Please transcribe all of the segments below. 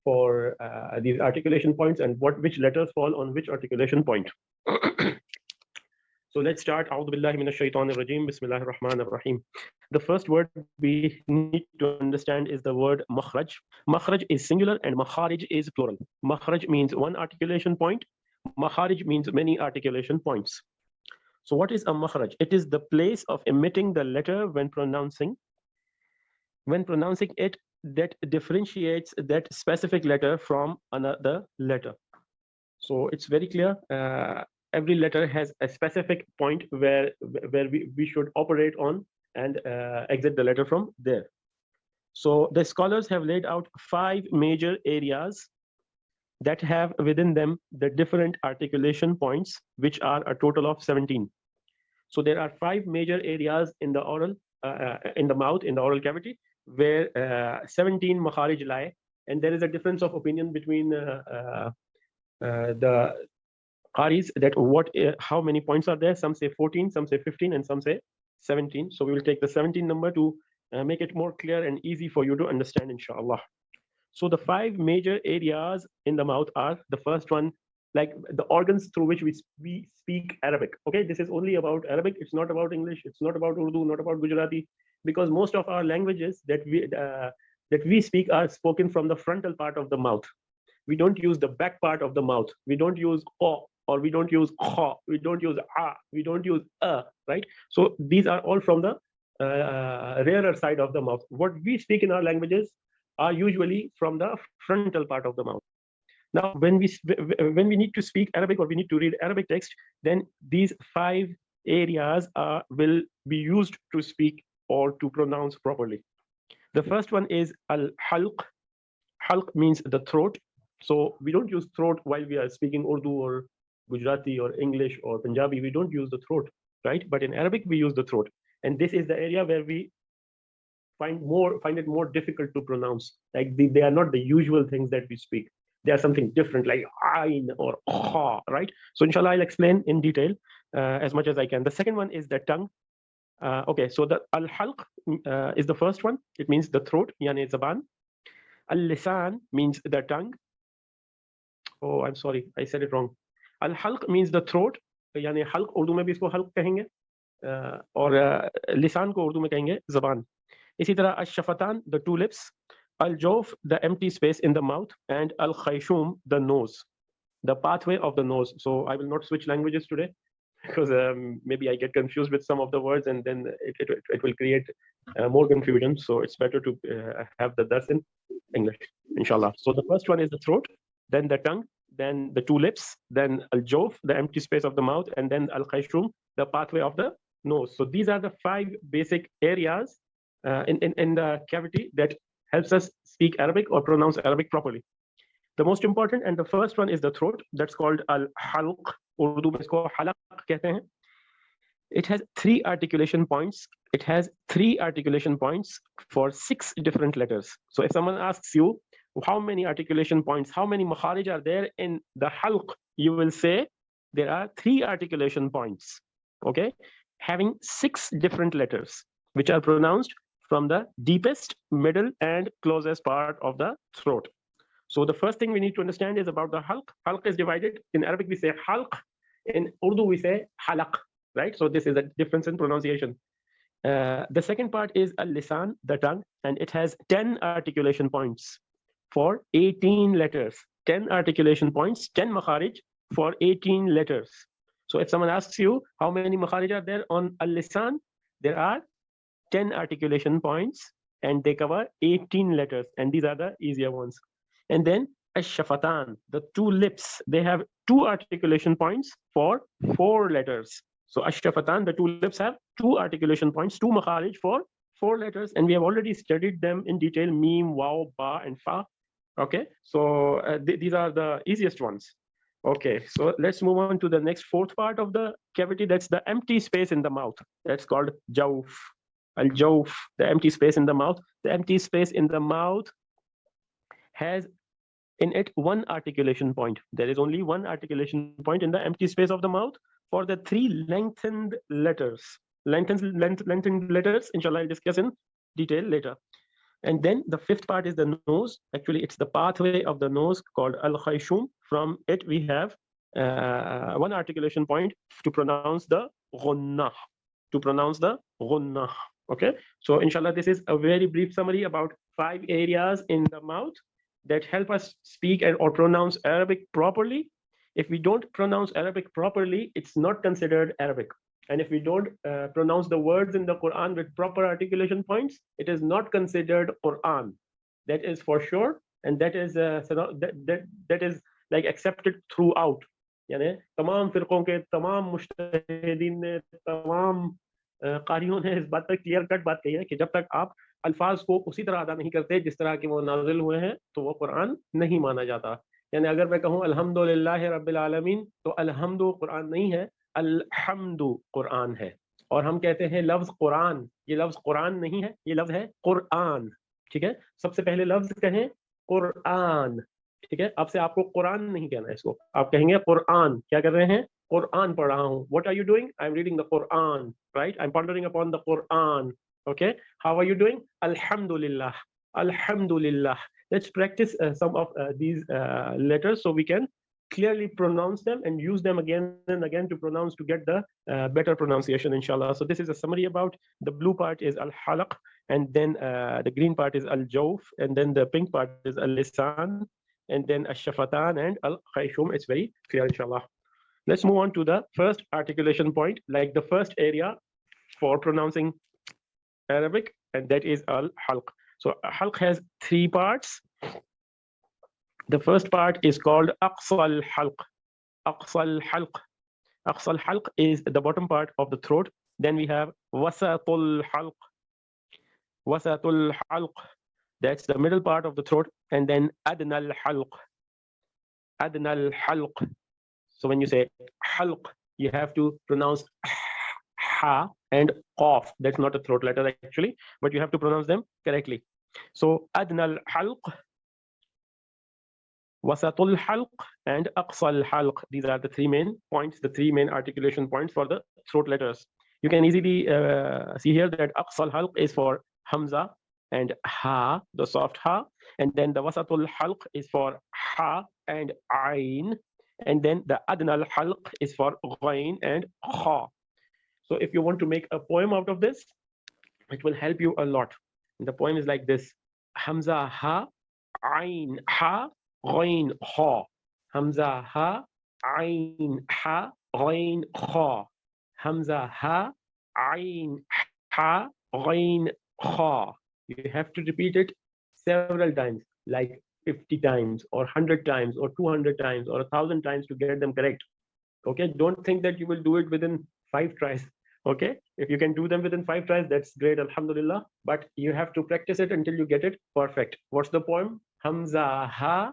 for these articulation points and which letters fall on which articulation point. So let's start. A'udhu billahi minash shaitanir rajim. Bismillahir rahmanir rahim. The first word we need to understand is the word makharij. Makharij is singular and makharij is plural. Makharij means one articulation point. Makharij means many articulation points. So what is a makharij? It is the place of emitting the letter when pronouncing it that differentiates that specific letter from another letter. So it's very clear. Every letter has a specific point where we should operate on and exit the letter from there. So the scholars have laid out 5 major areas that have within them the different articulation points, which are a total of 17. So there are 5 major areas in the oral, in the mouth, in the oral cavity, where 17 makharij lie, and there is a difference of opinion between the Qaris that how many points are there. Some say 14, some say 15, and some say 17. So we will take the 17 number to make it more clear and easy for you to understand, inshallah. So the 5 major areas in the mouth are: the first one, like the organs through which we speak Arabic. Okay, this is only about Arabic. It's not about English. It's not about Urdu. Not about Gujarati, because most of our languages that we speak are spoken from the frontal part of the mouth. We don't use the back part of the mouth. We don't use o, or we don't use kha, we don't use a, we don't use a, right? So these are all from the rarer side of the mouth. What we speak in our languages are usually from the frontal part of the mouth. Now, when we need to speak Arabic or we need to read Arabic text, then these 5 areas will be used to speak or to pronounce properly. The first one is al-halq. Halq means the throat. So we don't use throat while we are speaking Urdu or Gujarati or English or Punjabi. We don't use the throat, right? But in Arabic, we use the throat. And this is the area where we find it more difficult to pronounce. Like they are not the usual things that we speak. They are something different, like ayn or kha, right? So inshallah, I'll explain in detail as much as I can. The second one is the tongue. Okay, so the al-halq is the first one. It means the throat, yani zaban. Al-lisan means the tongue. Oh, I'm sorry, I said it wrong. Al-halq means the throat, yani halq Urdu में भी इसको halq कहेंगे, और lisan को Urdu में कहेंगे zaban. इसी तरह ash-shafatan, the 2 lips, al-jawf, the empty space in the mouth, and al-khayshum, the nose, the pathway of the nose. So I will not switch languages today, because maybe I get confused with some of the words, and then it will create more confusion. So it's better to have the dars in English, inshallah. So the first one is the throat, then the tongue, then the 2 lips, then al-jawf, the empty space of the mouth, and then al-khayshum, the pathway of the nose. So these are the 5 basic areas in the cavity that helps us speak Arabic or pronounce Arabic properly. The most important and the first one is the throat. That's called al-halq. Urdu mein isko halaq kehte hain. It has 3 articulation points. It has 3 articulation points for 6 different letters. So if someone asks you how many articulation points, how many makharij are there in the halq, you will say there are 3 articulation points, okay, having 6 different letters, which are pronounced from the deepest, middle, and closest part of the throat. So the first thing we need to understand is about the halq. Halq is divided. In Arabic, we say halq. In Urdu, we say halaq, right? So this is a difference in pronunciation. The second part is al-lisan, the tongue, and it has 10 articulation points for 18 letters. 10 articulation points, 10 makharij for 18 letters. So if someone asks you how many makharij are there on al-lisan, there are 10 articulation points, and they cover 18 letters, and these are the easier ones. And then ash-shafatan, the 2 lips, they have 2 articulation points for 4 letters. So ash-shafatan, the 2 lips have 2 articulation points, 2 makharij for 4 letters, and we have already studied them in detail: mim, waw, ba, and fa. Okay, so these are the easiest ones. Okay, so let's move on to the next 4th part of the cavity. That's the empty space in the mouth. That's called jawf. Al-jawf, the empty space in the mouth. The empty space in the mouth has in it 1 articulation point. There is only 1 articulation point in the empty space of the mouth for the 3 lengthened letters. Lengthened letters, inshallah, I'll discuss in detail later. And then the fifth part is the nose. Actually, it's the pathway of the nose called al-khayshum. From it, we have one articulation point to pronounce the ghunnah. To pronounce the ghunnah. Okay. So, inshallah, this is a very brief summary about 5 areas in the mouth that help us speak and or pronounce Arabic properly. If we don't pronounce Arabic properly, it's not considered Arabic. And if we don't pronounce the words in the Quran with proper articulation points, it is not considered Quran. That is for sure, and that is that is like accepted throughout. यानी तमाम फिरकों के तमाम मुज्तहिदीन ने तमाम कारियों ने इस बात पर क्लियर कट बात कही है कि जब तक आप अल्फाज को उसी तरह अदा नहीं करते जिस तरह के वो नाजिल हुए हैं, तो वो कुरान नहीं माना जाता. यानी अगर मैं कहूँ अल्हम्दुलिल्लाहि रब्बिल आलमीन, तो अल्हम्दु कुरान नहीं है, अल्हम्दु कुरान है. और हम कहते हैं लफ्ज कुरान, ये लफ्ज कुरान नहीं है, ये लफ्ज है कुरान. ठीक है, सबसे पहले लफ्ज कहें कुरान. ठीक है, अब से आपको कुरान नहीं कहना है, इसको आप कहेंगे कुरान. क्या कर रहे हैं? कुरान पढ़ रहा हूँ. What are you doing? I am reading the Quran. Right, I am pondering upon the Quran. Okay, how are you doing? Alhamdulillah. Alhamdulillah. Let's practice some of these letters so we can clearly pronounce them and use them again and again to pronounce, to get the better pronunciation, inshallah. So this is a summary about the blue part is al-halaq, and then the green part is al-jawf, and then the pink part is al-lisan, and then al-shafatan and al-khayshum. It's very clear, inshallah. Let's move on to the first articulation point, like the first area for pronouncing Arabic, and that is al-halq. So halq has 3 parts. The first part is called aqsa al-halq. Aqsa al-halq. Aqsa al-halq is the bottom part of the throat. Then we have wasatul halq. Wasatul halq, that's the middle part of the throat. And then adna al-halq. Adna al-halq. So when you say halq, you have to pronounce ha and qaf. That's not a throat letter actually, but you have to pronounce them correctly. So adna al-halq, wasatul halq, and aqsa al-halq. These are the 3 main points, the 3 main articulation points for the throat letters. You can easily see here that aqsa al-halq is for hamza and ha, the soft ha, and then the wasatul halq is for ha and ain, and then the adna al-halq is for ghain and kha. So if you want to make a poem out of this, it will help you a lot. And the poem is like this: Hamza ha, ain ha, ghain kha. Hamza ha, ain ha, ghain kha. Hamza ha, ain ha, ghain kha. You have to repeat it several times, like 50 times or 100 times or 200 times or 1,000 times to get them correct. Okay, don't think that you will do it within 5 tries. Okay, if you can do them within 5 tries, that's great, alhamdulillah, but you have to practice it until you get it perfect. What's the poem? Hamza ha,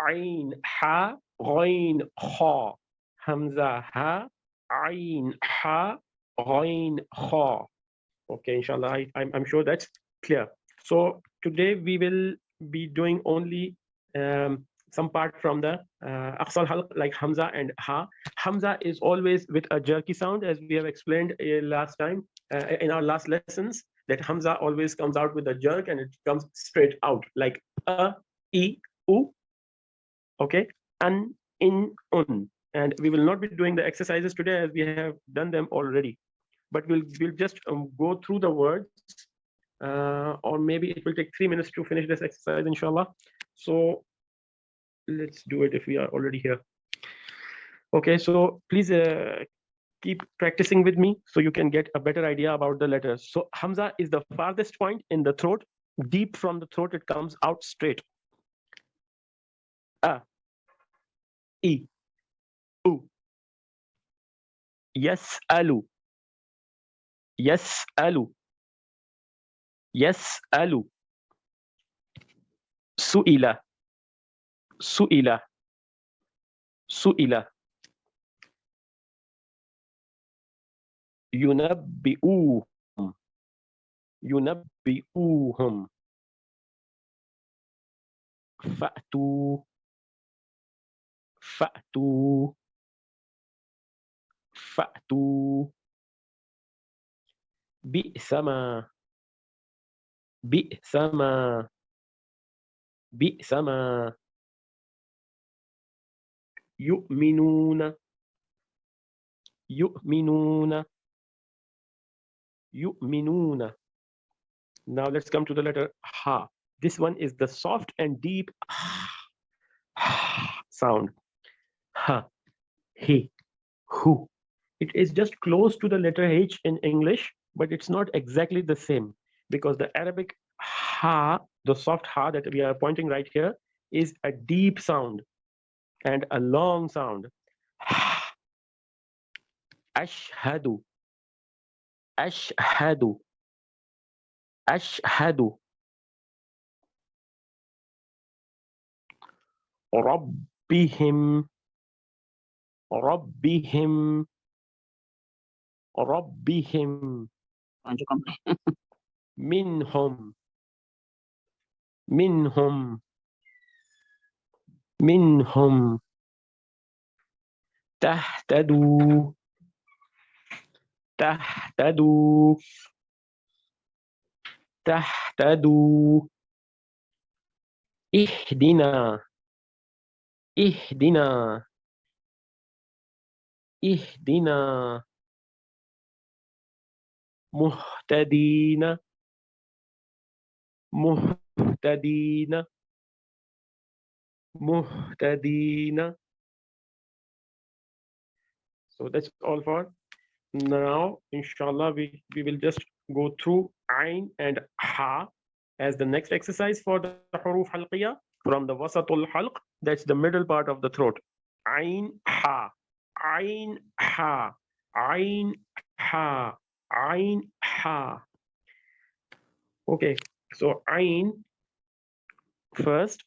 ain ha, ghain kha. Hamza ha, ain ha, ghain kha. Okay, inshallah, I'm sure that's clear. So today we will be doing only some part from the aqsa al-halq, like hamza and ha. Hamza is always with a jerky sound, as we have explained last time in our last lessons, that hamza always comes out with a jerk and it comes straight out, like a, e, u. Okay, an, in, un. And we will not be doing the exercises today as we have done them already, but we'll just go through the words, or maybe it will take 3 minutes to finish this exercise, inshallah. So let's do it if we are already here. Okay, so please keep practicing with me so you can get a better idea about the letters. So hamza is the farthest point in the throat. Deep from the throat, it comes out straight. A, e, u. Yas'alu. Yas'alu. Yas'alu. Su'ila. Su'ila. Su'ila. Yunabbi'uhum. Yunabbi'uhum. Fa'tu. Fa'tu. Fa'tu. Bi'sama. بئس ما بئس ما يؤمنون يؤمنون يؤمنون. Now let's come to the letter ha. This one is the soft and deep sound. Ha, he, who. It is just close to the letter H in English, but it's not exactly the same because the Arabic ha, the soft ha that we are pointing right here, is a deep sound and a long sound. Ashhadu, ashhadu, ashhadu. ربهم ربهم ربهم منهم منهم منهم تهتدوا تهتدوا تهتدوا اهدنا اهدنا اهدنا مهتدين مهتدين مهتدين. So that's all for now. Inshallah, we will just go through Ain and Ha as the next exercise for the Huruf Halqiyah from the Wasatul Halq. That's the middle part of the throat. Ain Ha, Ain Ha, Ain Ha, Ain Ha. Okay, so Ain first.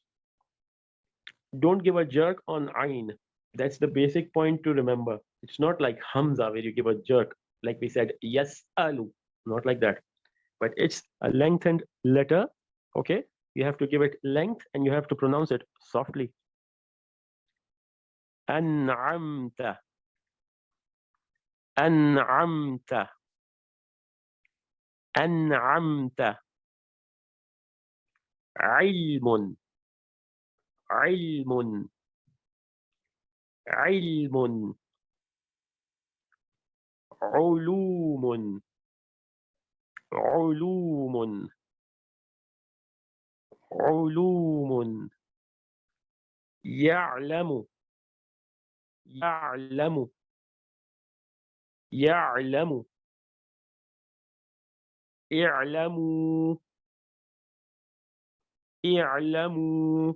Don't give a jerk on Ain. That's the basic point to remember. It's not like Hamza where you give a jerk, like we said, yes, alu. Not like that. But it's a lengthened letter. Okay, you have to give it length and you have to pronounce it softly. An'amta, an'amta, an'amta. Ilmun, ilmun, ilmun. Ulumun, ulumun, ulumun. يعلم يعلم يعلم اعلموا اعلموا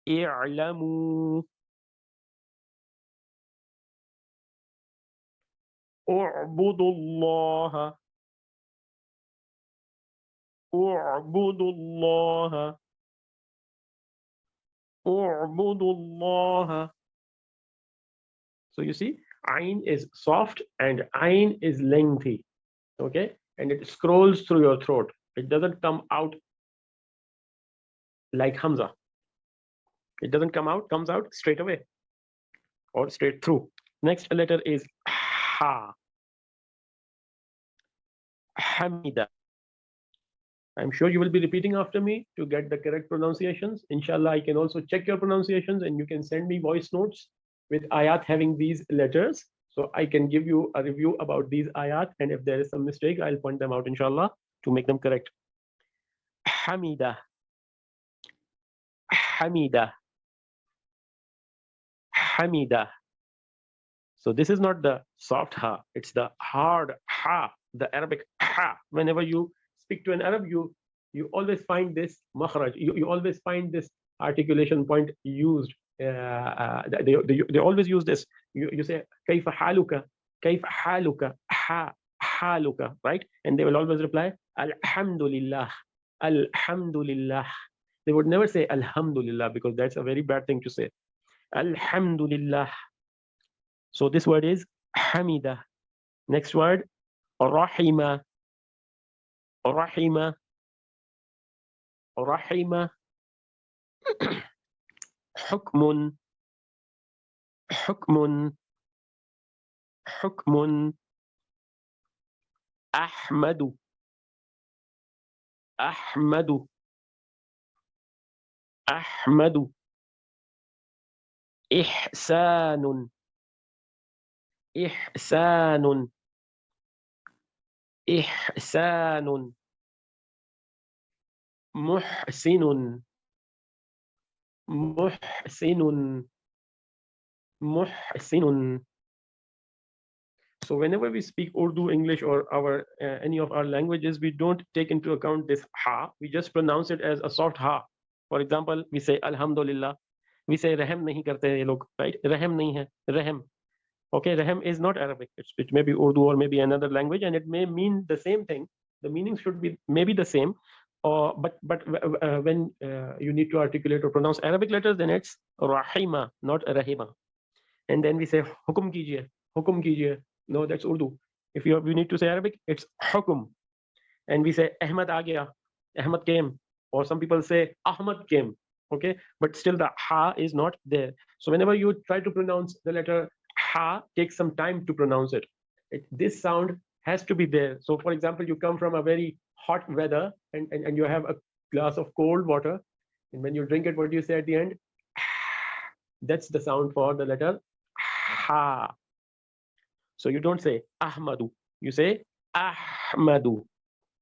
اعلموا اعبدوا الله اعبدوا الله اعبدوا الله. So you see, Ain is soft and Ain is lengthy. Okay, and it scrolls through your throat. It doesn't come out like Hamza. It doesn't comes out straight away or straight through. Next letter is Ha. Hamida. I'm sure you will be repeating after me to get the correct pronunciations. Inshallah, I can also check your pronunciations and you can send me voice notes with ayat having these letters. So I can give you a review about these ayat. And if there is some mistake, I'll point them out, inshallah, to make them correct. Hamida. Hamida. Hamida. So this is not the soft ha, it's the hard ha, the Arabic ha. Whenever you speak to an Arab, you always find this makharaj, you always find this articulation point used. They always use this. You say kayfa haluka, kayfa haluka, ha, haluka, right? And they will always reply alhamdulillah, alhamdulillah. They would never say alhamdulillah because that's a very bad thing to say. Alhamdulillah. So this word is hamida. Next word, rahima. Rahima. Rahima. Hukmun. Hukmun. Hukmun. Ahmadu. أحمد أحمد إحسان إحسان إحسان محسن محسن محسن. So whenever we speak Urdu, English, or our any of our languages, we don't take into account this ha. We just pronounce it as a soft ha. For example, we say Alhamdulillah. We say Rahm nahi karte ye log, right? Rahm nahi hai, Rahm. Okay, Rahm is not Arabic. It may be Urdu or maybe another language, and it may mean the same thing. The meaning should be maybe the same. But when you need to articulate or pronounce Arabic letters, then it's Rahima, not Rahima. And then we say Hukum kijiye, Hukum kijiye. No, that's Urdu. If we need to say Arabic, it's Hukum. And we say Ahmad aa gaya, Ahmad came. Or some people say Ahmad came. Okay, but still the ha is not there. So whenever you try to pronounce the letter ha, take some time to pronounce it. This sound has to be there. So for example, you come from a very hot weather and you have a glass of cold water, and when you drink it, what do you say at the end? That's the sound for the letter ha. So you don't say Ahmadu, you say Ahmadu.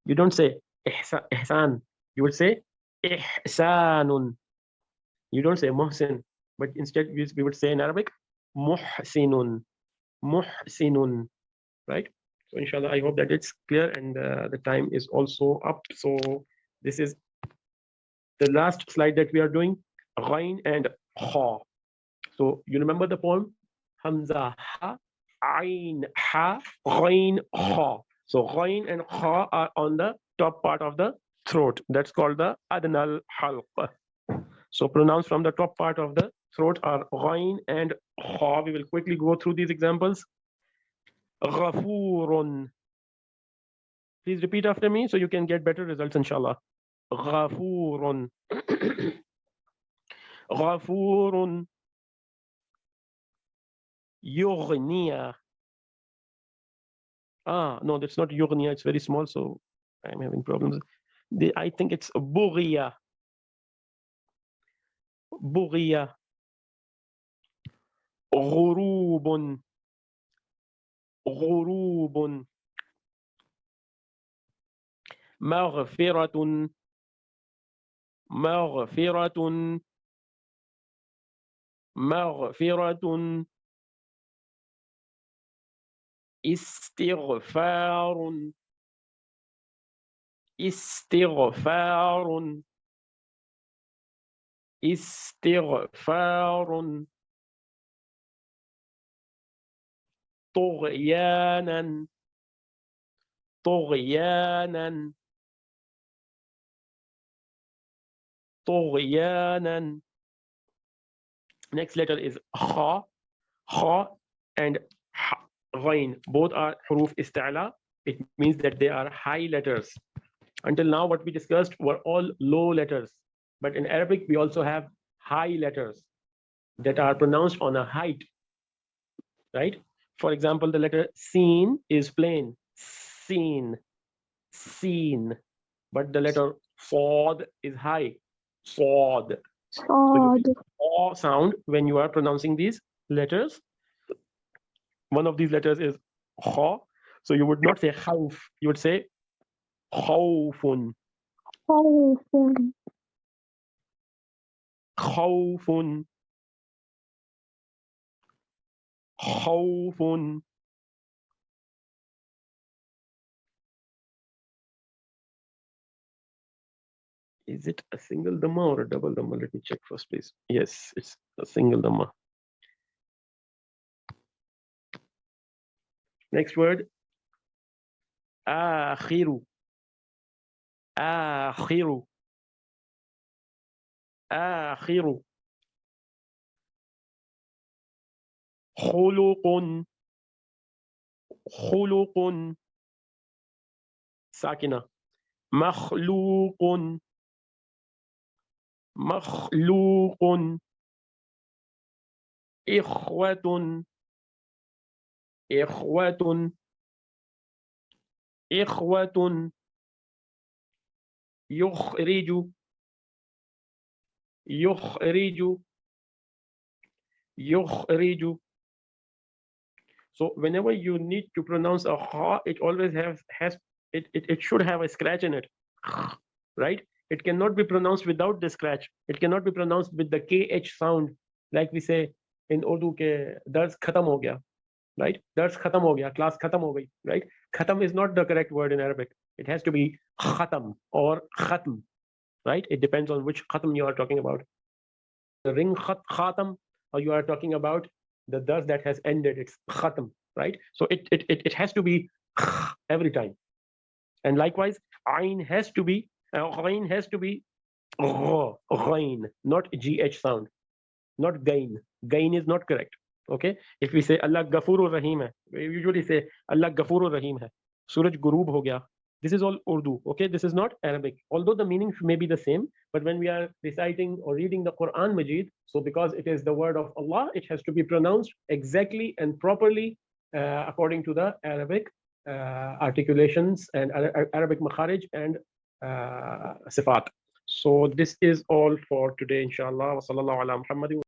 You don't say Ihsan, you would say Ihsanun. You don't say Muhsin, but instead we would say in Arabic Muhsinun, Muhsinun, right? So inshallah, I hope that it's clear, and the time is also up. So this is the last slide that we are doing, Ghain and Kha. So you remember the poem? Hamza Ha, Ain Ha, Ghain Kha. So Ghain and Kha are on the top part of the throat. That's called the Adnal Halq. So pronounced from the top part of the throat are Ghain and Kha. We will quickly go through these examples. Ghafurun. Please repeat after me so you can get better results, inshallah. Ghafurun. Ghafurun. Yughniya. No, that's not Yughniya. It's very small, so I'm having problems. I think it's Bughiya. Bughiya. Ghurubun. Ghurubun. Maghfiratun. Maghfiratun. Maghfiratun. Istighfarun. Istighfarun. Istighfarun. طغيانا طغيانا طغيانا. Next letter is Kha. Kha and Ghain. Both are huruf ista'la. It means that they are high letters. Until now, what we discussed were all low letters. But in Arabic, we also have high letters that are pronounced on a height, right? For example, the letter Seen is plain. Seen. Seen. But the letter Sad is high. Sad. So O sound when you are pronouncing these letters. One of these letters is Kha. So you would not say Khawf. You would say Khawfun. Khawfun. Khawfun. Khawfun. Is it a single dhamma or a double dhamma? Let me check first, please. Yes, it's a single dhamma. Next word. Akhiru. Akhiru. Akhiru. Khuluqun. Khuluqun. Sakina. Makhluqun. Makhluqun. Ikhwatun. Ikhwatun. Ikhwatun. يخرج يخرج يخرج. So whenever you need to pronounce a ha, it always it should have a scratch in it, right? It cannot be pronounced without the scratch. It cannot be pronounced with the kh sound, like we say in Urdu ke dars khatam ho gaya, right? Dars khatam ho gaya, class khatam ho gayi, right? Khatam is not the correct word in Arabic. It has to be khatam or khatm, right? It depends on which khatam you are talking about. The ring khatam, or you are talking about the dars that has ended, it's khatam, right? So it has to be every time. And likewise, ain has to be ghain, not gh sound, not gain. Gain is not correct. Okay, if we say Allah Ghafurur Rahim hai, we usually say Allah Ghafurur Rahim hai. Suraj Gurub ho gaya. This is all Urdu. Okay, this is not Arabic. Although the meaning may be the same, but when we are reciting or reading the Qur'an Majeed, so because it is the word of Allah, it has to be pronounced exactly and properly according to the Arabic articulations and Arabic Makharij and Sifat. So this is all for today, inshallah. Wa sallallahu ala Muhammadin.